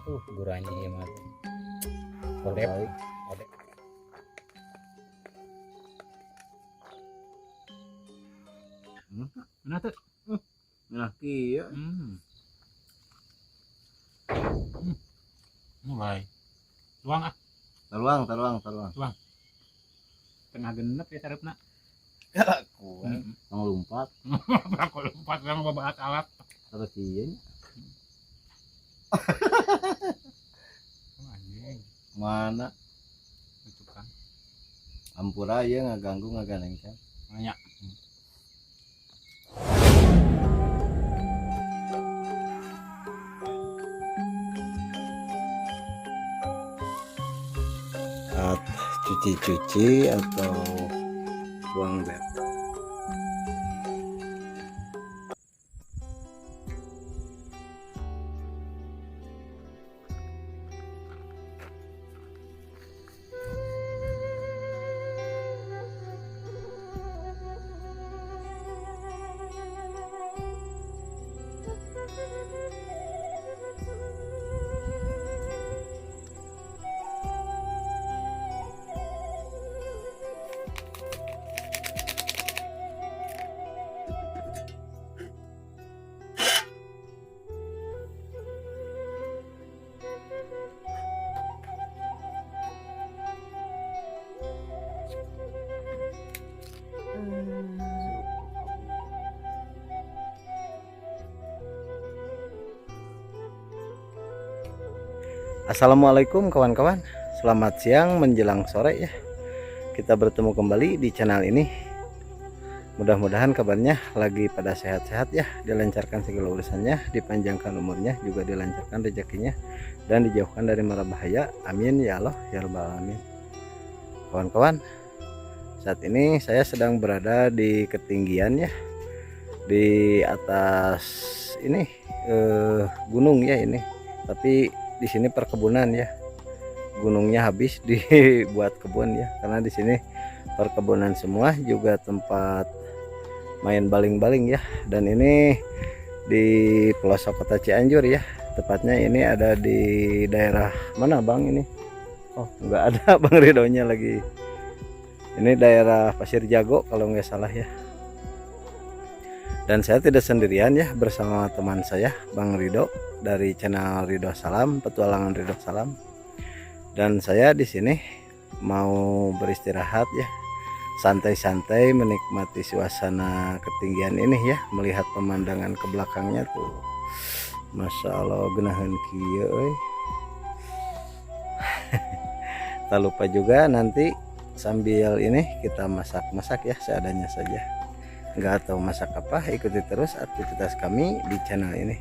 tuh guranya ya mah. Terbaik. Odep. Nah tuh. Nah kieu. Mulai. Tuang ah. Taruang. Tengah genep ya sarepna. Kuat. Lompat. Aku lompat yang babat alat. Terus kieu. Anjing. Mana Itu kan. ampura ieu ngaganggu ngaganengkeun. Nanya. Cuci atau buang bed. Assalamualaikum kawan-kawan, selamat siang menjelang sore ya. Kita bertemu kembali di channel ini. Mudah-mudahan kabarnya lagi pada sehat-sehat ya, dilancarkan segala urusannya, dipanjangkan umurnya, juga dilancarkan rezekinya, dan dijauhkan dari mara bahaya. Amin ya Allah ya rabbal alamin. Kawan-kawan, saat ini saya sedang berada di ketinggian ya, di atas ini gunung ya ini, tapi di sini perkebunan ya, gunungnya habis dibuat kebun ya, karena di sini perkebunan semua, juga tempat main baling-baling ya. Dan ini di pelosok kota Cianjur ya, tepatnya ini ada di daerah mana Bang ini? Oh nggak ada Bang Ridonya lagi, ini daerah Pasir Jago kalau nggak salah ya. Dan saya tidak sendirian ya, bersama teman saya Bang Rido dari channel Ridho Salam, petualangan Ridho Salam. Dan saya di sini mau beristirahat ya, santai-santai menikmati suasana ketinggian ini ya, melihat pemandangan ke belakangnya tuh. Masya Allah genahan kieu euy. Tak lupa juga nanti sambil ini kita masak-masak ya, seadanya saja. Nggak tahu masak apa, ikuti terus aktivitas kami di channel ini.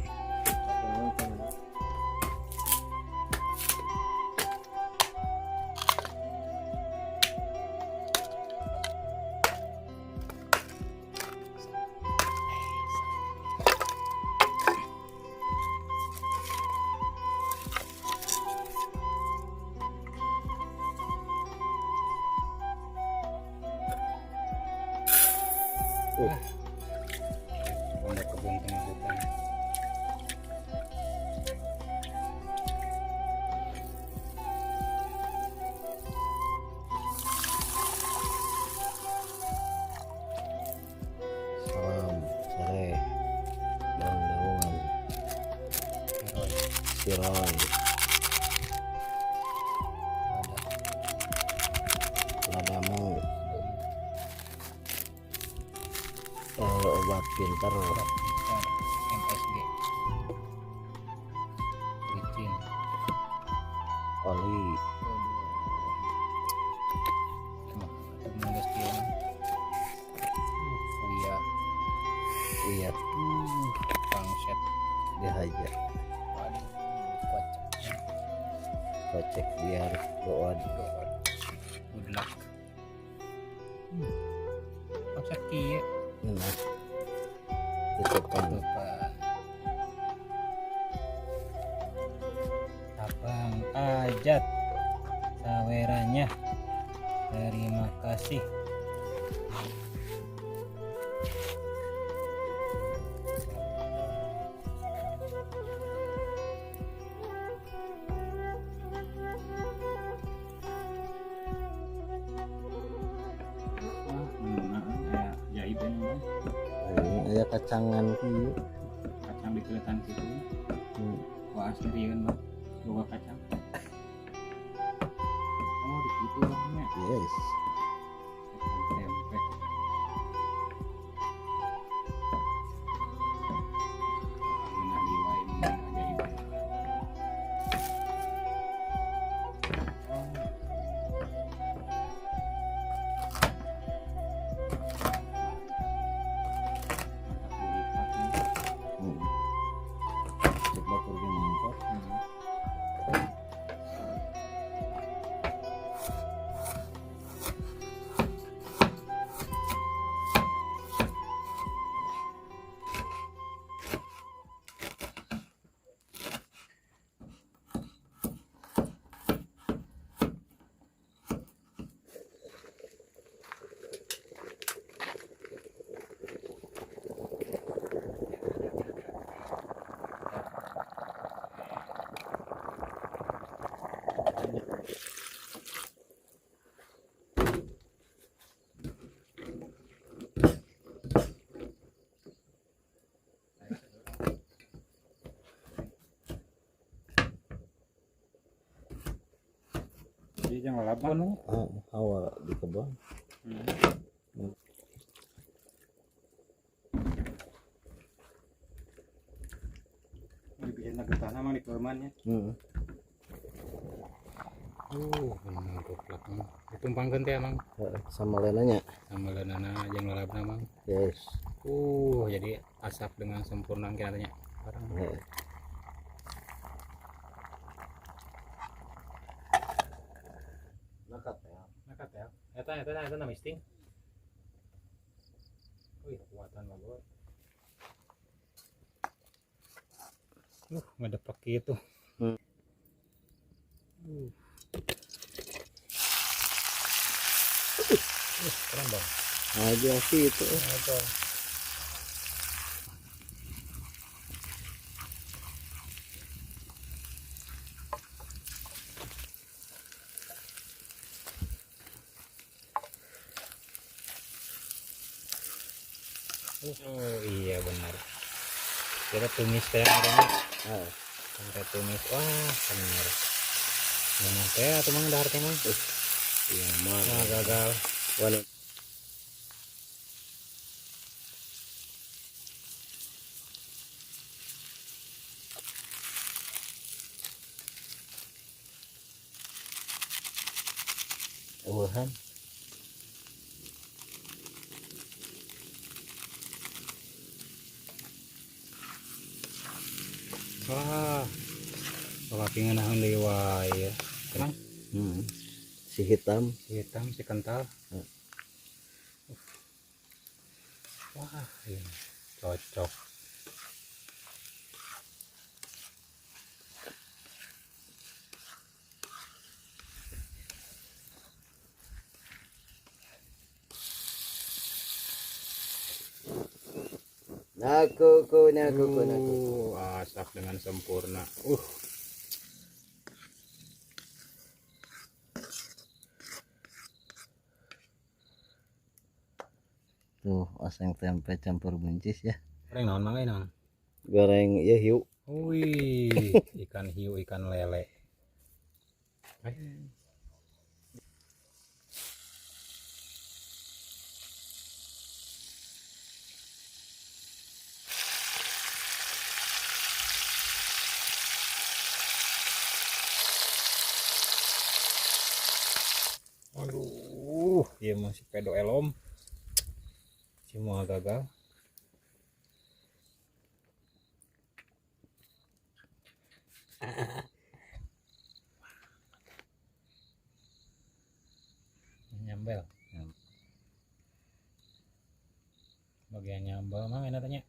Ada kebun tengah hutan. Salam sore, daun-daunan, siron, ladamu, obat pintar, MSG. Licin. oli, iya Pangset. dihajar, Waduh, kocak. kocek biar doa. Good luck. Pangset kieu. Nah, tutupkan. Tutupan. Abang Ajat saweranya. Terima kasih. aya kacangan kieu. Kacang dikeletan gitu. Wah aslian bang. Boga kacang. Oh di situ bangnya. Yes. Kacang tempe. Menah diwai ajaib. Cek batur ge mantap. Jadi jangan laban lu. Hawa di kebun. Dibikin ke tanah mah di kelemahannya. Benar goblok mah. Ditumpangkeun teh emang Sama lenanya. sama leunana jeung lalabna mang. Yes. Jadi asap dengan sempurna katanya. Barang. Nakat ya. Eta nama isting. Wih, kuatan bagus. Ngedepak gitu. Keren bang. Nah, dia sih itu. Oh iya benar. Kita tumis kayak orang. Kita tumis. Wah benar. Memang teh atau mang dahar teh mang. Iya mah. Nah gagal. Wanita. Wuhan. Wah. Kalau pingin nahan lewat ya. Tenang. Si hitam. Hitam si kental. Wah ini cocok. Naku. Asap dengan sempurna. Tuh, oseng tempe campur buncis ya. Goreng naon mangga naon? Goreng ya hiu. Wih, ikan hiu, ikan lele. Aduh, dia masih pedo elom. Semua gagal. Nyambel. Bagian nyambel mah enak tanya.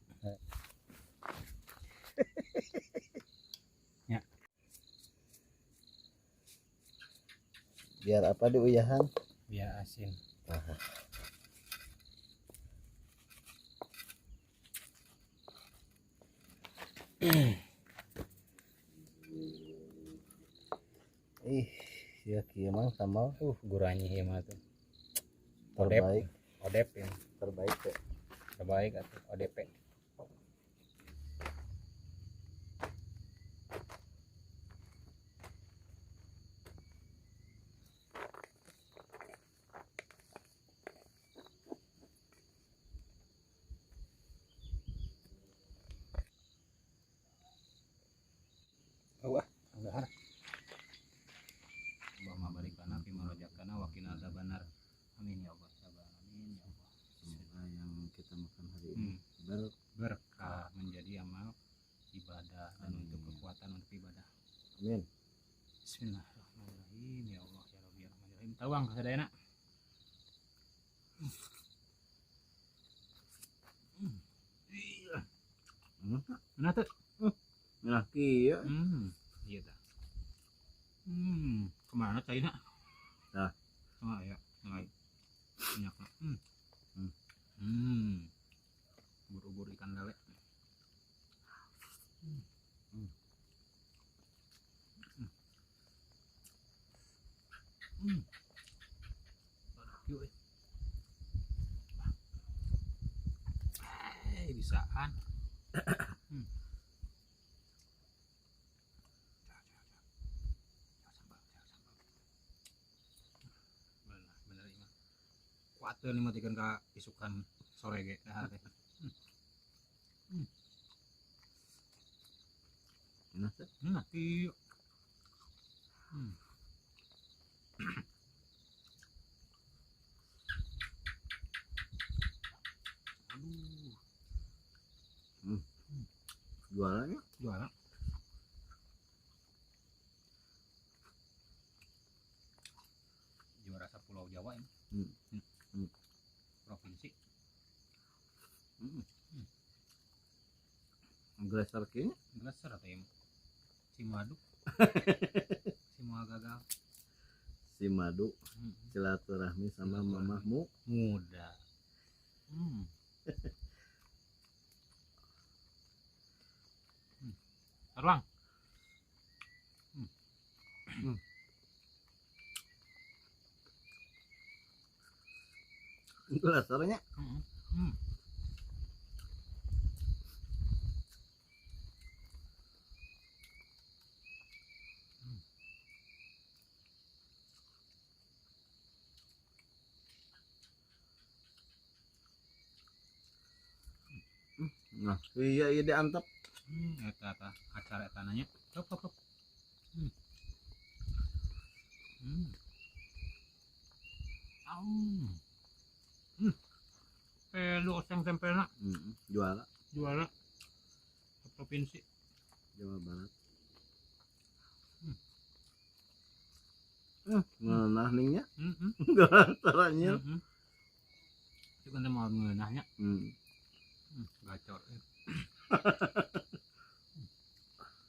Ya. Biar apa di uyahan? Biar asin. Ya kieu mah sambal Guranya ya mah tuh. terbaik. Odep ya. Terbaik ya. terbaik atau ODP. Wah, enggak. Allahumma barik lana fi ma razaqtana wa qina adzabannar. Amin ya Allah. Amin ya Allah. Semoga yang kita makan hari ini Berkah menjadi amal ibadah dan untuk kekuatan untuk ibadah. amin. Bismillahirrahmanirrahim. Ya Allah ya Rabbi ya Rahman ya Rahim. Tawang kasadayana. Mana tuh? Nah kieu Iya dah. Kemana China? Dah. Oh ya, mulai banyak lah. Buru-buru ikan lele. Yuk. Bisaan. Bener ini. Kuatir nih matikan ke isukan sore ge. Nah, teh. Iya. Aduh, Jualannya juara. Juara asal Pulau Jawa ini. Provinsi. Glasar kayaknya Glasar atau yang Cimaduk. Semua gagal. si Madu silaturahmi sama mamahmu Muda. Teruang. Glasarnya nah iya iya diantep Eta acara eta nanya. Hop. Pelu oseng tempelna juara juara provinsi. Jawa Barat nah ningnya glasarnya Itu kan mau ngeunahnya gacor.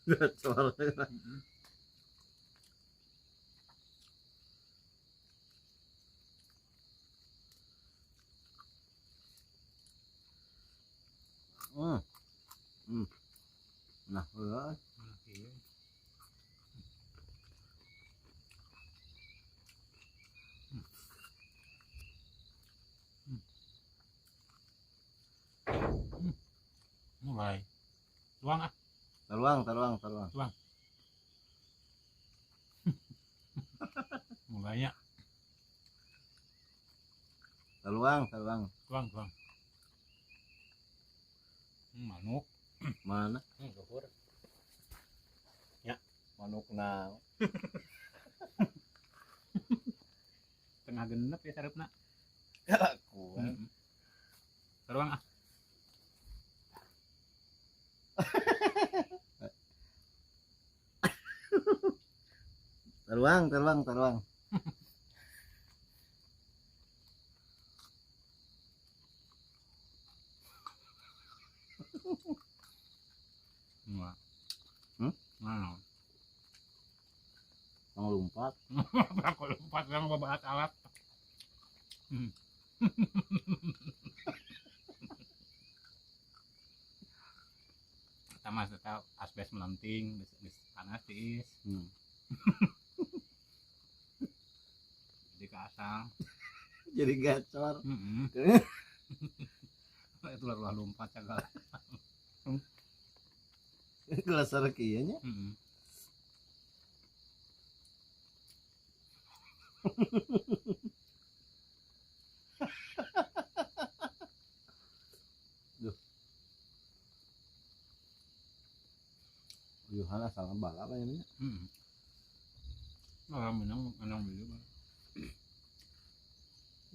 gacor nah mulai tuang ah taruang mulainya taruang tuang manuk mana gopur manuk nah tengah genep ya sarepna aku teruang ah taruang enggak mana mau lompat aku lompat yang bahas alat sama tetap asbes melenting bis panas tiis jadi kasang jadi gacor Itu lah lompat segala. Gelas sarek ieu nya. Yuhana salah balap ini. Nah, menang dulu.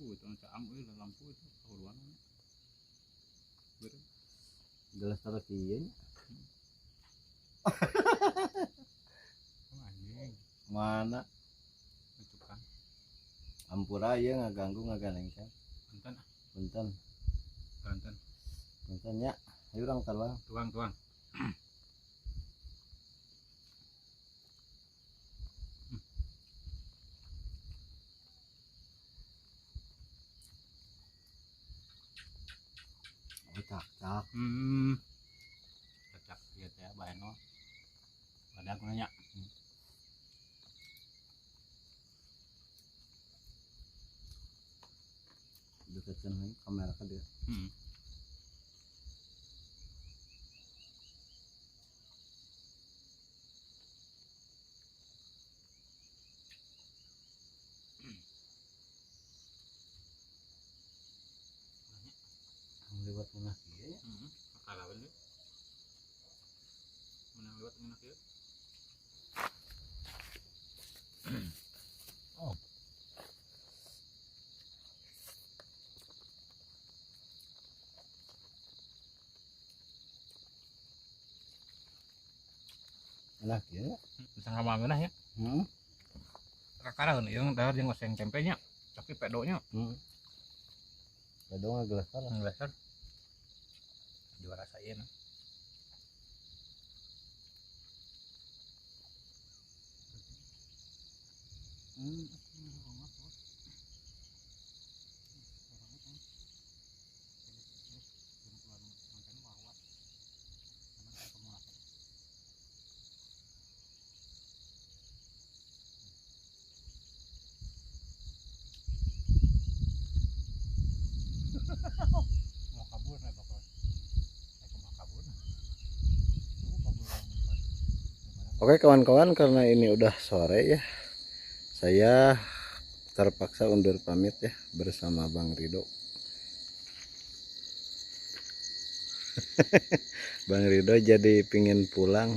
Itu caam euy lampu itu keluar. Gelas sarek ieu nya. Anjing, Mana itu kan. ampura ieu ngaganggu ngaganengkeun. Punten, Punten. punten. Punten nya. Ayo urang taruang. Tuang. Oh cak. Cocok ieu teh bae no. Badak nanya. Deketkeun heung kamera ka dia. Lewat mana kieu nya? Makala bener. Menang lewat mana kieu? Oh, Mana kieu nya? bisa ngamageunah ya. Kakaraeun ieu dahar jeung oseng tempenya. Tapi pedonya Pedo ngagelas sarek. ngeleser. Juara saeun. Mau kabur nih pokoknya. Mau kabur. Oke kawan-kawan, karena ini udah sore ya, saya terpaksa undur pamit ya bersama Bang Rido. Bang Rido jadi pingin pulang